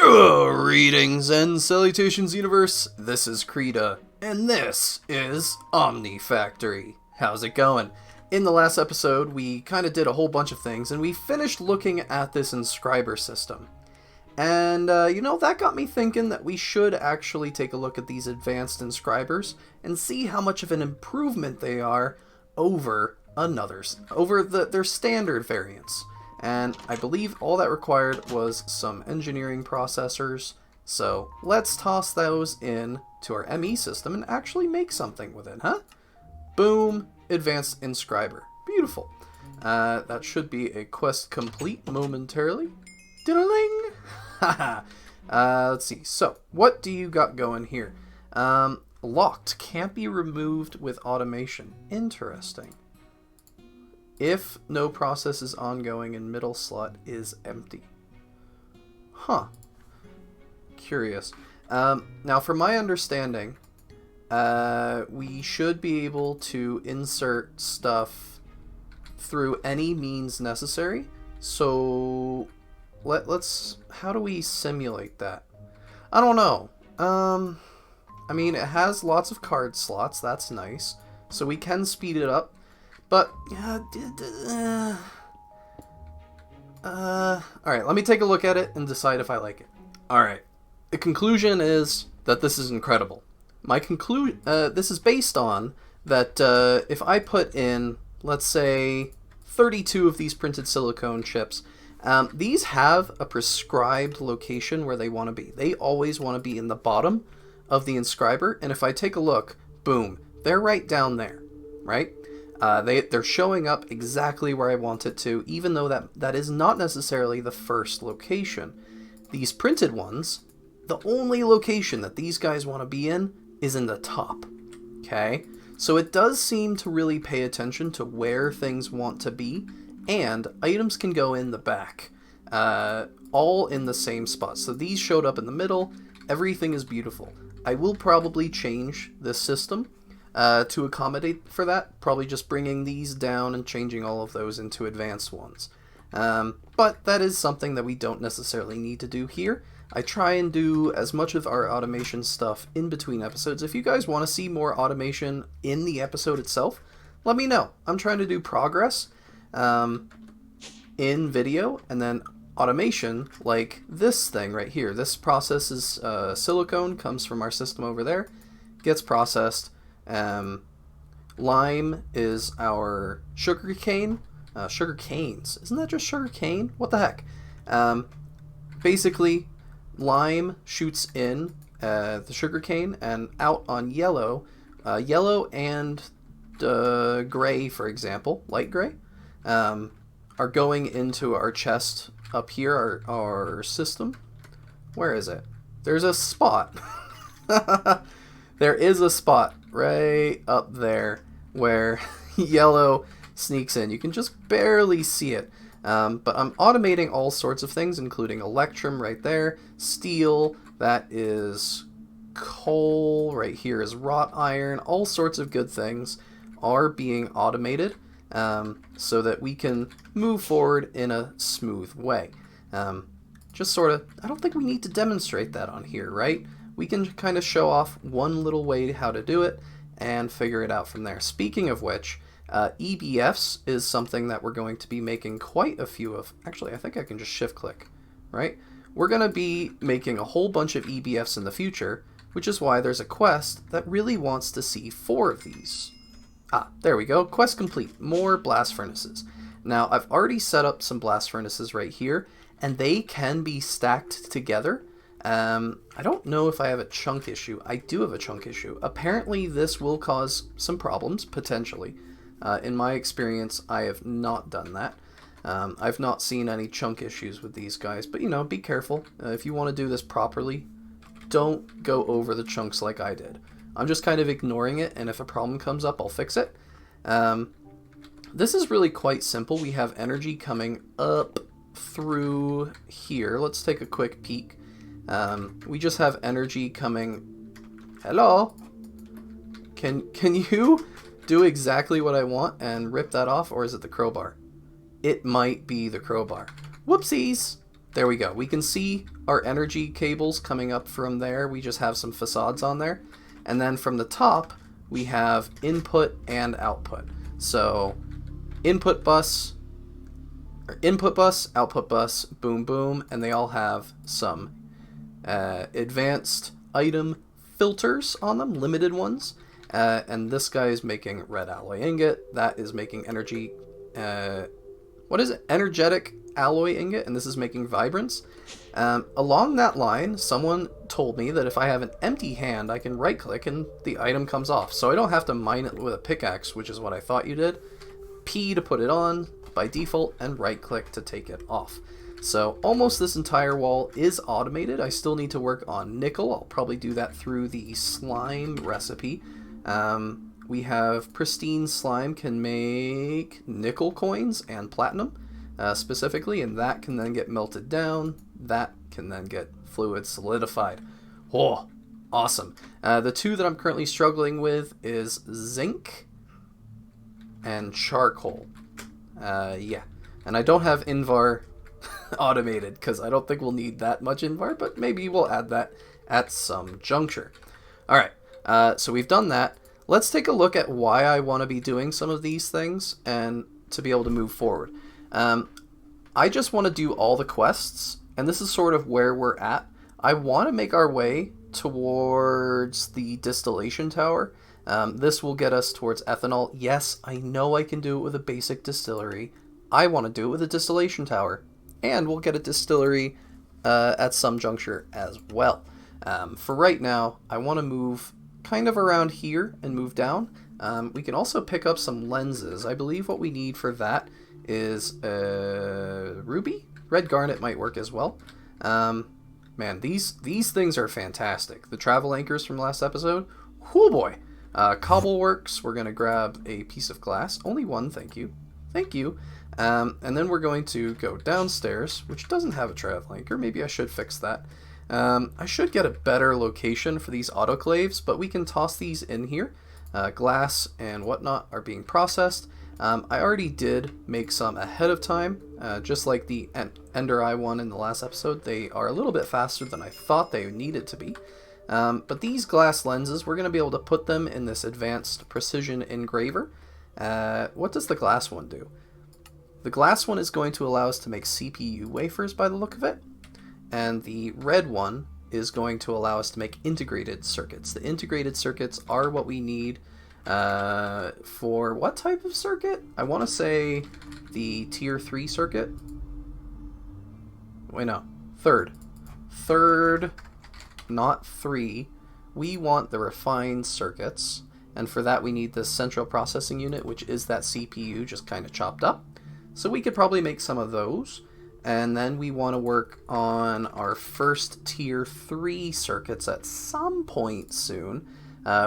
Greetings and salutations, universe. This is Creeta, and this is Omnifactory. How's it going? In the last episode, we kind of did a whole bunch of things, and we finished looking at this inscriber system. And, that got me thinking that we should actually take a look at these advanced inscribers and see how much of an improvement they are over their standard variants. And I believe all that required was some engineering processors. So let's toss those in to our ME system and actually make something with it, huh? Boom, advanced inscriber. Beautiful. That should be a quest complete momentarily. Diddling! Haha. Let's see. So, what do you got going here? Locked. Can't be removed with automation. Interesting. If no process is ongoing and middle slot is empty. Huh. Curious. Now, from my understanding, we should be able to insert stuff through any means necessary. So, how do we simulate that? I don't know. I mean, it has lots of card slots. That's nice. So we can speed it up. But, alright, let me take a look at it and decide if I like it. Alright, the conclusion is that this is incredible. This is based on that if I put in, let's say, 32 of these printed silicone chips, these have a prescribed location where they want to be. They always want to be in the bottom of the inscriber, and if I take a look, boom, they're right down there, right? They're showing up exactly where I want it to, even though that is not necessarily the first location. These printed ones, the only location that these guys want to be in is in the top. Okay? So it does seem to really pay attention to where things want to be, and items can go in the back. All in the same spot. So these showed up in the middle. Everything is beautiful. I will probably change this system to accommodate for that, probably just bringing these down and changing all of those into advanced ones. But that is something that we don't necessarily need to do here. I try and do as much of our automation stuff in between episodes. If you guys want to see more automation in the episode itself, let me know. I'm trying to do progress in video, and then automation like this thing right here. This process is silicone, comes from our system over there, gets processed. Lime is our sugar cane. Sugar canes. Isn't that just sugar cane? What the heck? Basically, lime shoots in the sugar cane and out on yellow. Yellow and gray, for example, light gray, are going into our chest up here, our system. Where is it? There's a spot. There is a spot right up there where yellow sneaks in. You can just barely see it. But I'm automating all sorts of things, including electrum right there, steel, that is coal, right here is wrought iron. All sorts of good things are being automated so that we can move forward in a smooth way. Just sort of, I don't think we need to demonstrate that on here, right? We can kind of show off one little way how to do it and figure it out from there. Speaking of which, EBFs is something that we're going to be making quite a few of. Actually, I think I can just shift click, right? We're going to be making a whole bunch of EBFs in the future, which is why there's a quest that really wants to see 4 of these. Ah, there we go. Quest complete. More blast furnaces. Now, I've already set up some blast furnaces right here, and they can be stacked together. I don't know if I have a chunk issue. I do have a chunk issue. Apparently this will cause some problems, potentially. In my experience, I have not done that. I've not seen any chunk issues with these guys, but be careful. If you want to do this properly, don't go over the chunks like I did. I'm just kind of ignoring it, and if a problem comes up, I'll fix it. This is really quite simple. We have energy coming up through here. Let's take a quick peek. We just have energy coming. Hello? Can you do exactly what I want and rip that off, or is it the crowbar? It might be the crowbar. Whoopsies! there we go. We can see our energy cables coming up from there. We just have some facades on there. And then from the top, we have input and output. So input bus, output bus, boom, boom, and they all have some advanced item filters on them, limited ones. And this guy is making red alloy ingot. That is making energy, what is it? Energetic alloy ingot, and this is making vibrance. Along that line, someone told me that if I have an empty hand, I can right click and the item comes off. So I don't have to mine it with a pickaxe, which is what I thought you did. P to put it on by default, and right click to take it off. So almost this entire wall is automated. I still need to work on nickel. I'll probably do that through the slime recipe. We have pristine slime can make nickel coins and platinum specifically, and that can then get melted down. That can then get fluid solidified. Oh, awesome. The two that I'm currently struggling with is zinc and charcoal. Yeah, and I don't have Invar automated because I don't think we'll need that much Invar, but maybe we'll add that at some juncture. All right, so we've done that. Let's take a look at why I want to be doing some of these things and to be able to move forward. I just want to do all the quests, and this is sort of where we're at. I want to make our way towards the distillation tower. This will get us towards ethanol. Yes, I know I can do it with a basic distillery. I want to do it with a distillation tower, and we'll get a distillery at some juncture as well. For right now, I want to move kind of around here and move down. We can also pick up some lenses. I believe what we need for that is ruby? Red garnet might work as well. Man, these things are fantastic. The travel anchors from last episode, whoo boy. Cobble works. We're going to grab a piece of glass. Only one, thank you. Thank you. And then we're going to go downstairs, which doesn't have a travel anchor. Maybe I should fix that. I should get a better location for these autoclaves, but we can toss these in here. Glass and whatnot are being processed. I already did make some ahead of time, just like the Ender Eye one in the last episode. They are a little bit faster than I thought they needed to be. But these glass lenses, we're going to be able to put them in this advanced precision engraver. What does the glass one do? The glass one is going to allow us to make CPU wafers by the look of it. And the red one is going to allow us to make integrated circuits. The integrated circuits are what we need for what type of circuit? I want to say the tier 3 circuit. Wait, no. Third, not 3. We want the refined circuits. And for that we need the central processing unit, which is that CPU just kind of chopped up. So we could probably make some of those. And then we want to work on our first tier 3 circuits at some point soon.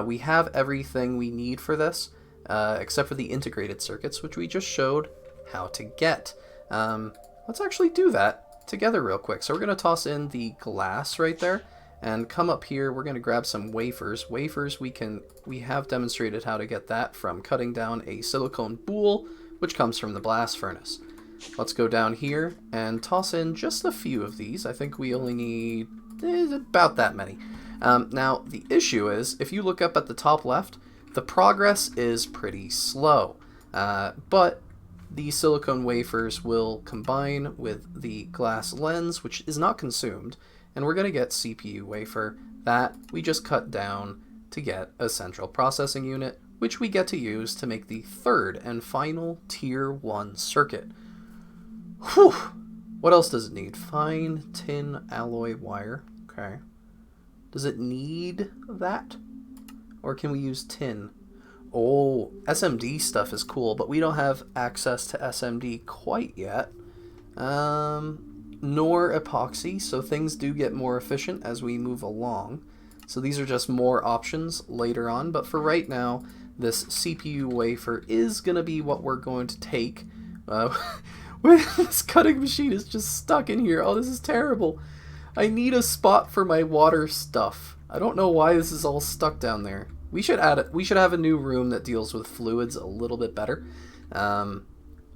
We have everything we need for this, except for the integrated circuits, which we just showed how to get. Let's actually do that together real quick. So we're going to toss in the glass right there, and come up here. We're going to grab some wafers. Wafers, we have demonstrated how to get that from cutting down a silicone boule, which comes from the blast furnace. Let's go down here and toss in just a few of these. I think we only need about that many. Now, the issue is, if you look up at the top left, the progress is pretty slow. But the silicone wafers will combine with the glass lens, which is not consumed, and we're going to get CPU wafer that we just cut down to get a central processing unit, which we get to use to make the third and final tier 1 circuit. Whew! What else does it need? Fine tin alloy wire. Okay. Does it need that? Or can we use tin? Oh, SMD stuff is cool, but we don't have access to SMD quite yet. Nor epoxy, so things do get more efficient as we move along. So these are just more options later on, but for right now, this CPU wafer is going to be what we're going to take. This cutting machine is just stuck in here. Oh, this is terrible. I need a spot for my water stuff. I don't know why this is all stuck down there. We should add it. We should have a new room that deals with fluids a little bit better.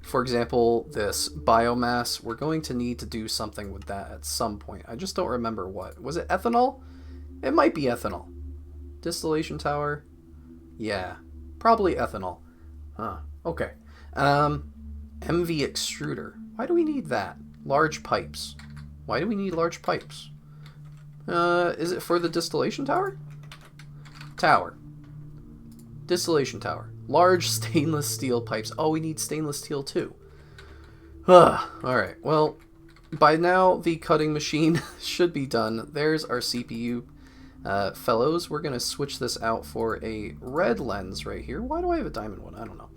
For example, this biomass, we're going to need to do something with that at some point. I just don't remember what. Was it ethanol? It might be ethanol. Distillation tower? Yeah, probably ethanol. Huh, okay. MV extruder. Why do we need that? Large pipes. Why do we need large pipes? Is it for the distillation tower? Tower. Distillation tower. Large stainless steel pipes. Oh, we need stainless steel too. Alright, well, by now the cutting machine should be done. There's our CPU. Fellows, we're going to switch this out for a red lens right here. Why do I have a diamond one? I don't know.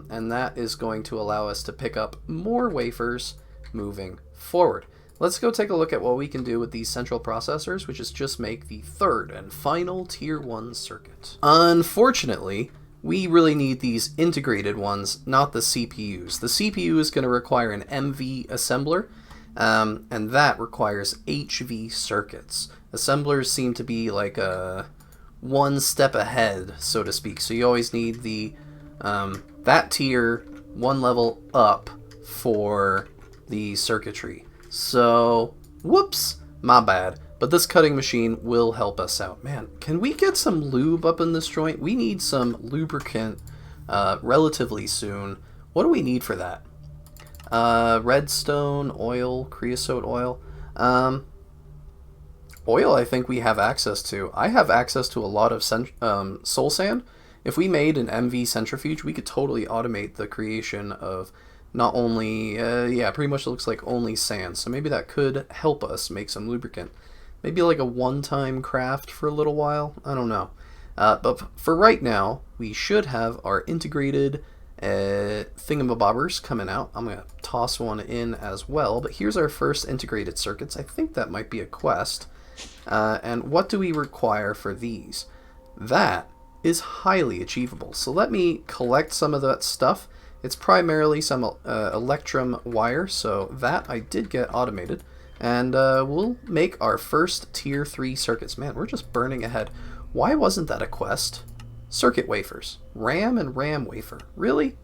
And that is going to allow us to pick up more wafers moving forward. Let's go take a look at what we can do with these central processors, which is just make the third and final tier 1 circuit. Unfortunately, we really need these integrated ones, not the CPUs. The CPU is going to require an MV assembler, and that requires HV circuits. Assemblers seem to be like a one step ahead, so to speak. So you always need the that tier one level up for the circuitry. So, whoops, my bad. But this cutting machine will help us out. Man, can we get some lube up in this joint? We need some lubricant relatively soon. What do we need for that? Redstone, oil, creosote oil. Oil I think we have access to. I have access to a lot of soul sand. If we made an MV centrifuge, we could totally automate the creation of not only, yeah, pretty much looks like only sand. So maybe that could help us make some lubricant. Maybe like a one-time craft for a little while. I don't know. But for right now, we should have our integrated thingamabobbers coming out. I'm going to toss one in as well. But here's our first integrated circuits. I think that might be a quest. And what do we require for these? That is highly achievable. So let me collect some of that stuff. It's primarily some electrum wire, so that I did get automated. And we'll make our first tier 3 circuits. Man, we're just burning ahead. Why wasn't that a quest? Circuit wafers. RAM and RAM wafer. Really?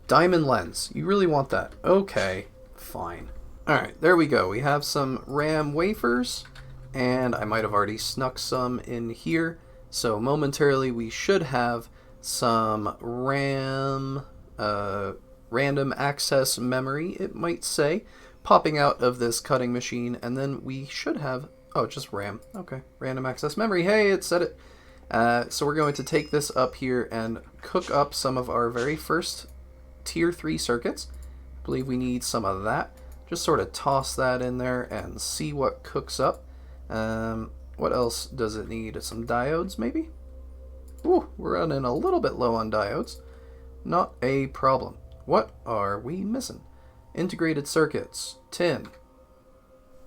Diamond lens. You really want that? Okay, fine. Alright, there we go. We have some RAM wafers, and I might have already snuck some in here. So momentarily we should have some RAM, random access memory, it might say, popping out of this cutting machine, and then we should have, oh, just RAM. Okay, random access memory. Hey, it said it. So we're going to take this up here and cook up some of our very first tier 3 circuits. I believe we need some of that. Just sort of toss that in there and see what cooks up. What else does it need? Some diodes, maybe? Ooh, we're running a little bit low on diodes. Not a problem. What are we missing? Integrated circuits, tin.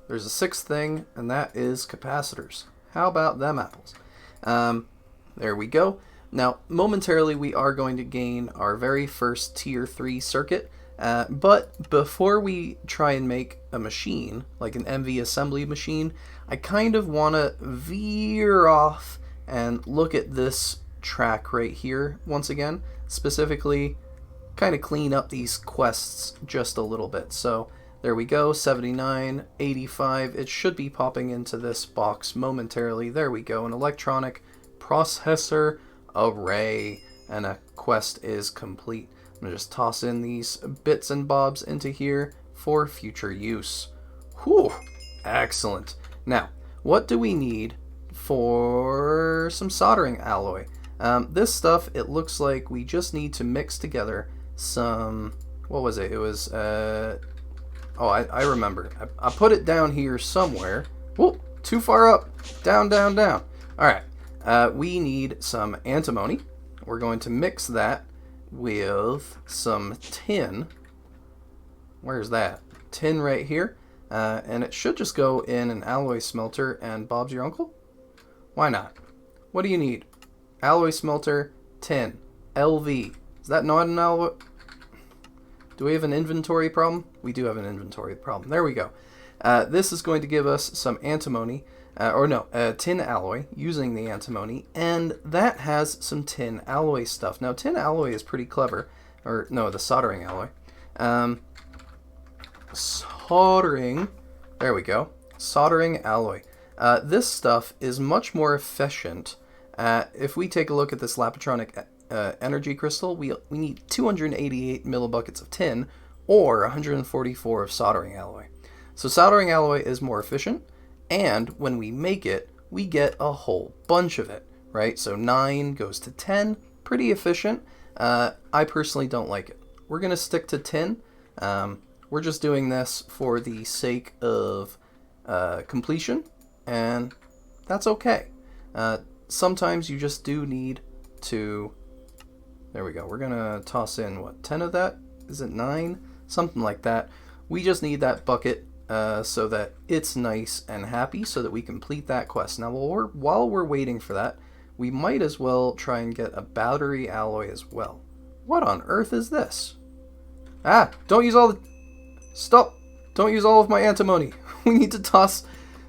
There's a sixth thing, and that is capacitors. How about them apples? There we go. Now, momentarily, we are going to gain our very first tier 3 circuit. But before we try and make a machine, like an MV assembly machine, I kind of want to veer off and look at this track right here once again. Specifically, kind of clean up these quests just a little bit. So there we go, 79, 85. It should be popping into this box momentarily. There we go, an electronic processor array, and a quest is complete. I'm going to just toss in these bits and bobs into here for future use. Whew, excellent. Now, what do we need for some soldering alloy? This stuff, it looks like we just need to mix together some, what was it? It was, oh, I remember. I put it down here somewhere. Whoa, too far up. Down, down, down. All right, we need some antimony. We're going to mix that with some tin. Where's that? Tin right here. And it should just go in an alloy smelter, and Bob's your uncle? Why not? What do you need? Alloy smelter, tin, LV. Is that not an alloy? Do we have an inventory problem? We do have an inventory problem. There we go. This is going to give us some antimony, tin alloy using the antimony, and that has some tin alloy stuff. Now, tin alloy is pretty clever, or no, the soldering alloy. Soldering. There we go. Soldering alloy. This stuff is much more efficient. If we take a look at this Lapatronic energy crystal, we need 288 millibuckets of tin or 144 of soldering alloy. So soldering alloy is more efficient, and when we make it, we get a whole bunch of it, right? So 9 goes to 10, pretty efficient. I personally don't like it. We're going to stick to tin. We're just doing this for the sake of completion, and that's okay. Sometimes you just do need to... There we go. We're going to toss in, what, 10 of that? Is it 9? Something like that. We just need that bucket so that it's nice and happy so that we complete that quest. Now, while we're waiting for that, we might as well try and get a battery alloy as well. What on earth is this? Ah, don't use all the... Stop! Don't use all of my antimony. We need to toss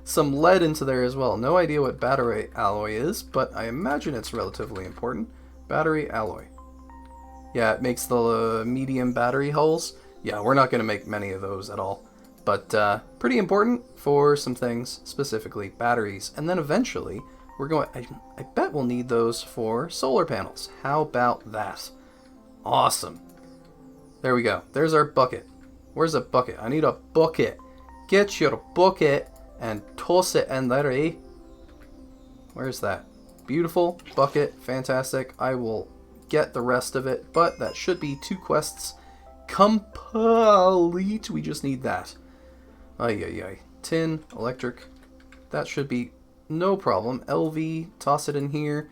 some lead into there as well. No idea what battery alloy is, but I imagine it's relatively important. Battery alloy. Yeah, it makes the medium battery hulls. Yeah, we're not going to make many of those at all. But pretty important for some things, specifically batteries. And then eventually, we're going... I bet we'll need those for solar panels. How about that? Awesome. There we go. There's our bucket. Where's a bucket? I need a bucket. Get your bucket and toss it in there, eh? Where's that? Beautiful bucket. Fantastic. I will get the rest of it, but that should be 2 quests complete. We just need that. Ay. Tin, electric. That should be no problem. LV, toss it in here.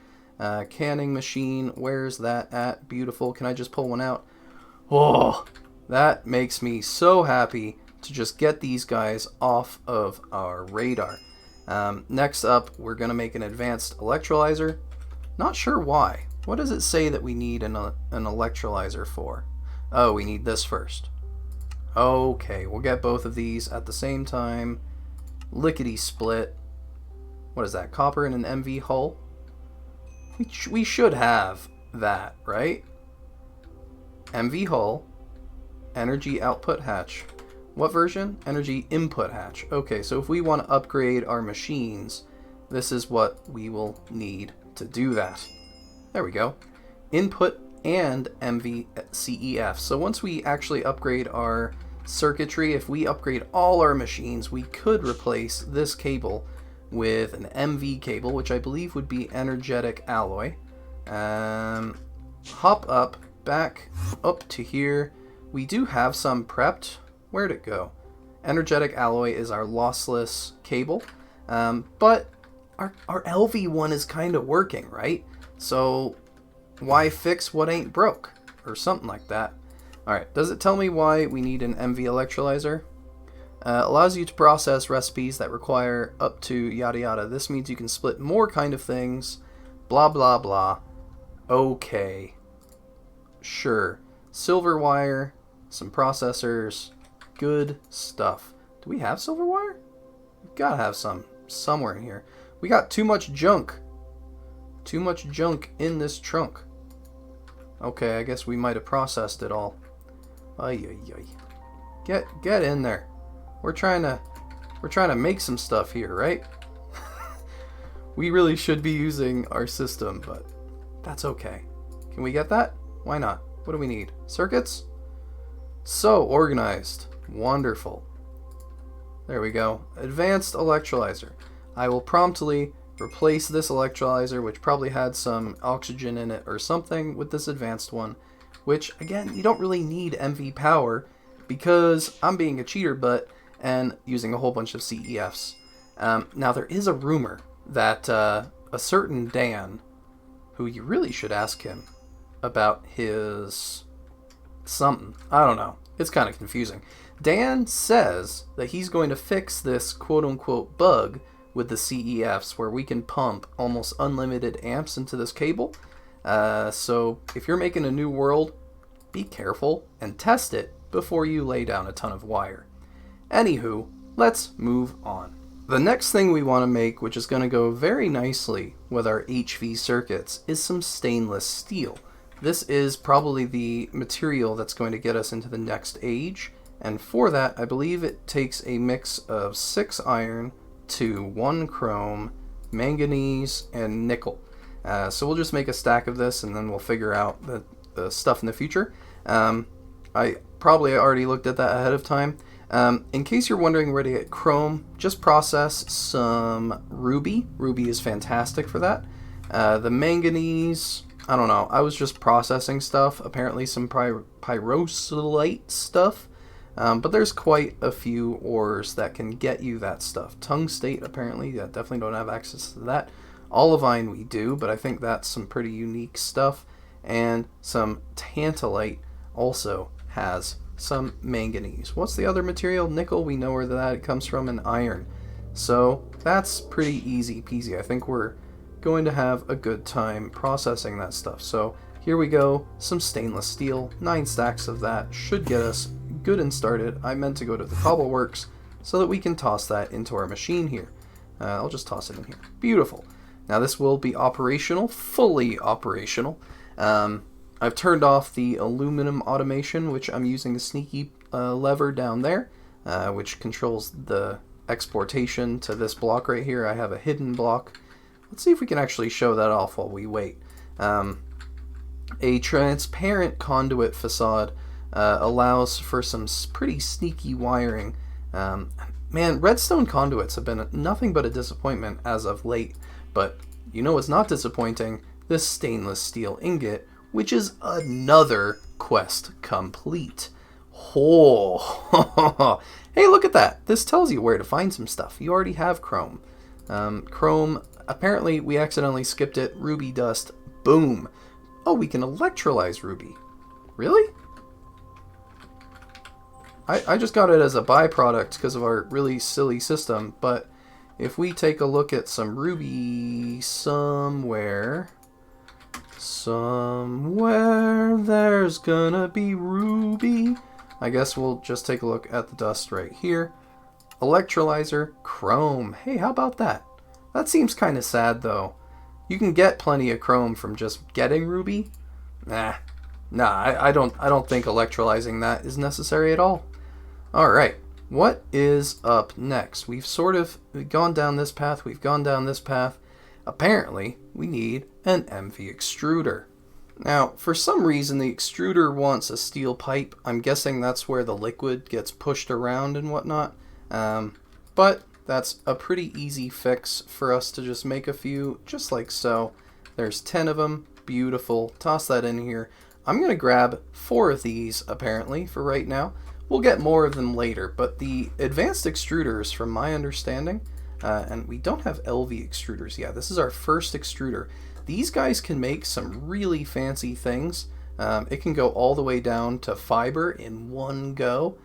Canning machine, where's that at? Beautiful. Can I just pull one out? Oh, that makes me so happy to just get these guys off of our radar. Next up, we're going to make an advanced electrolyzer. Not sure why. What does it say that we need an electrolyzer for? Oh, we need this first. Okay, we'll get both of these at the same time. Lickety split. What is that? Copper in an MV hull? We should have that, right? MV hull. Energy output hatch. What version? Energy input hatch. Okay, so if we want to upgrade our machines, this is what we will need to do that. There we go. Input and MVCEF. So once we actually upgrade our circuitry, if we upgrade all our machines, we could replace this cable with an MV cable, which I believe would be energetic alloy. Hop up, back up to here. We do have some prepped. Where'd it go? Energetic alloy is our lossless cable, but our LV one is kind of working, right? So why fix what ain't broke? Or something like that. Alright, does it tell me why we need an MV electrolyzer? Allows you to process recipes that require up to yada yada. This means you can split more kind of things. Blah blah blah. Okay. Sure. Silver wire, some processors, good stuff. Do we have silver wire? We've got to have some somewhere in here. We got too much junk. Too much junk in this trunk. Okay, I guess we might have processed it all. Ay. Get in there. We're trying to make some stuff here, right? We really should be using our system, but that's okay. Can we get that? Why not? What do we need? Circuits? So organized. Wonderful. There we go. Advanced electrolyzer. I will promptly replace this electrolyzer, which probably had some oxygen in it or something, with this advanced one, which, again, you don't really need MV power because I'm being a cheater butt and using a whole bunch of CEFs. Now, there is a rumor that a certain Dan, who you really should ask him about his something. I don't know. It's kind of confusing. Dan says that he's going to fix this quote-unquote bug with the CEFs where we can pump almost unlimited amps into this cable. So if you're making a new world, be careful and test it before you lay down a ton of wire. Anywho, let's move on. The next thing we want to make, which is going to go very nicely with our HV circuits, is some stainless steel. This is probably the material that's going to get us into the next age. And for that, I believe it takes a mix of 6 iron to 1 chrome, manganese, and nickel. So we'll just make a stack of this, and then we'll figure out the stuff in the future. I probably already looked at that ahead of time. In case you're wondering where to get chrome, just process some ruby. Ruby is fantastic for that. The manganese, I don't know. I was just processing stuff. Apparently some pyroxylite stuff. But there's quite a few ores that can get you that stuff. Tungstate, apparently, yeah, definitely don't have access to that. Olivine we do, but I think that's some pretty unique stuff. And some tantalite also has some manganese. What's the other material? Nickel, we know where that comes from, and iron. So that's pretty easy peasy. I think we're going to have a good time processing that stuff. So here we go, some stainless steel, 9 stacks of that should get us good and started. I meant to go to the cobble works so that we can toss that into our machine here. I'll just toss it in here. Beautiful. Now this will be operational, fully operational. I've turned off the aluminum automation, which I'm using a sneaky lever down there, which controls the exportation to this block right here. I have a hidden block. Let's see if we can actually show that off while we wait. A transparent conduit facade allows for some pretty sneaky wiring. Man, redstone conduits have been nothing but a disappointment as of late, but you know what's not disappointing? This stainless steel ingot, which is another quest complete. Oh, hey, look at that. This tells you where to find some stuff. You already have chrome. Chrome, apparently we accidentally skipped it. Ruby dust, boom. Oh, we can electrolyze ruby. Really? I just got it as a byproduct because of our really silly system, but if we take a look at some ruby somewhere, there's gonna be ruby. I guess we'll just take a look at the dust right here. Electrolyzer, chrome. Hey, how about that? That seems kind of sad though. You can get plenty of chrome from just getting ruby. Nah, I don't think electrolyzing that is necessary at all. Alright, what is up next? We've gone down this path, we've gone down this path. Apparently, we need an MV extruder. Now, for some reason, the extruder wants a steel pipe. I'm guessing that's where the liquid gets pushed around and whatnot. But that's a pretty easy fix for us to just make a few, just like so. There's 10 of them. Beautiful. Toss that in here. I'm going to grab 4 of these, apparently, for right now. We'll get more of them later, but the advanced extruders, from my understanding, and we don't have LV extruders. Yeah, this is our first extruder. These guys can make some really fancy things. It can go all the way down to fiber in one go.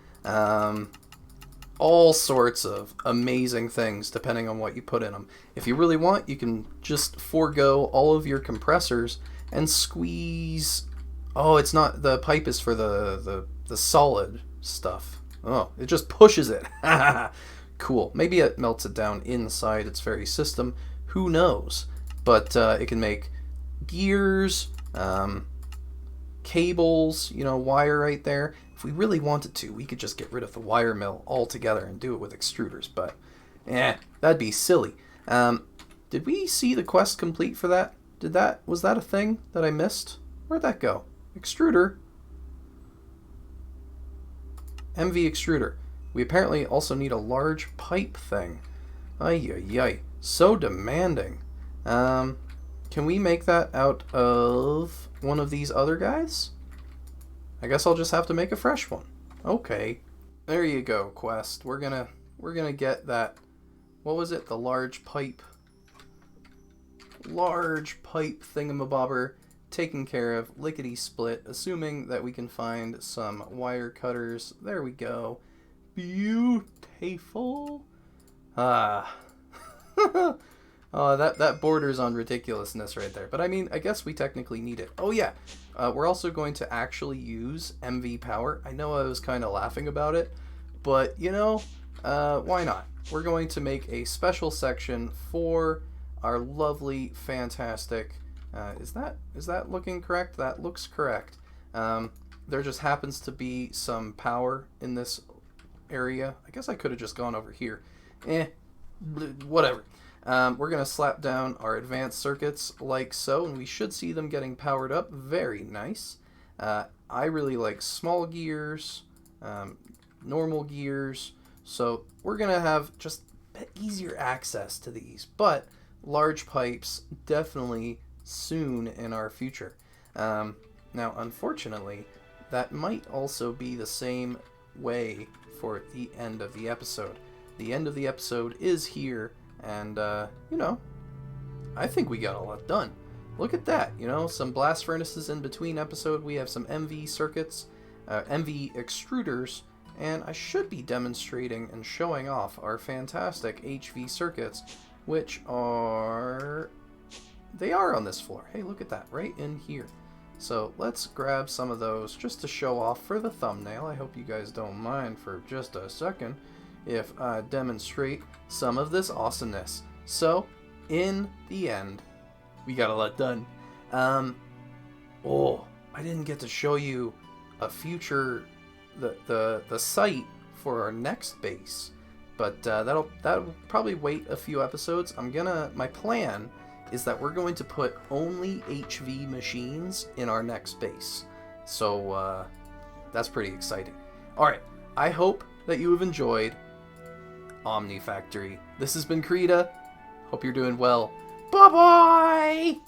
All sorts of amazing things depending on what you put in them. If you really want, you can just forego all of your compressors and squeeze. Oh, it's not, the pipe is for the solid stuff. Oh, it just pushes it. Cool. Maybe it melts it down inside its very system. Who knows? But it can make gears, cables, you know, wire right there. If we really wanted to, we could just get rid of the wire mill altogether and do it with extruders, but that'd be silly. Did we see the quest complete for that? Was that a thing that I missed? Where'd that go? Extruder. MV extruder. We apparently also need a large pipe thing. Ay. So demanding. Can we make that out of one of these other guys? I guess I'll just have to make a fresh one. Okay. There you go, quest. We're gonna get that. What was it? The large pipe thingamabobber taken care of, lickety split, assuming that we can find some wire cutters. There we go. Beautiful. Oh, that borders on ridiculousness right there. But I mean, I guess we technically need it. Oh yeah, we're also going to actually use MV power. I know I was kind of laughing about it, but you know, why not? We're going to make a special section for our lovely, fantastic Is that looking correct? That looks correct. There just happens to be some power in this area. I guess I could have just gone over here. Whatever. We're going to slap down our advanced circuits like so, and we should see them getting powered up. Very nice. I really like small gears, normal gears, so we're going to have just easier access to these, but large pipes definitely soon in our future. Now, unfortunately, that might also be the same way for the end of the episode. The end of the episode is here, and, you know, I think we got a lot done. Look at that, you know, some blast furnaces in between episode. We have some MV circuits, MV extruders, and I should be demonstrating and showing off our fantastic HV circuits, which are... they are on this floor. Hey, look at that, right in here. So let's grab some of those just to show off for the thumbnail. I hope you guys don't mind for just a second if I demonstrate some of this awesomeness. So, in the end, we got a lot done. Oh, I didn't get to show you a future, the site for our next base, but that'll probably wait a few episodes. My plan is that we're going to put only HV machines in our next base. So that's pretty exciting. Alright, I hope that you have enjoyed Omnifactory. This has been Creeta. Hope you're doing well. Bye-bye!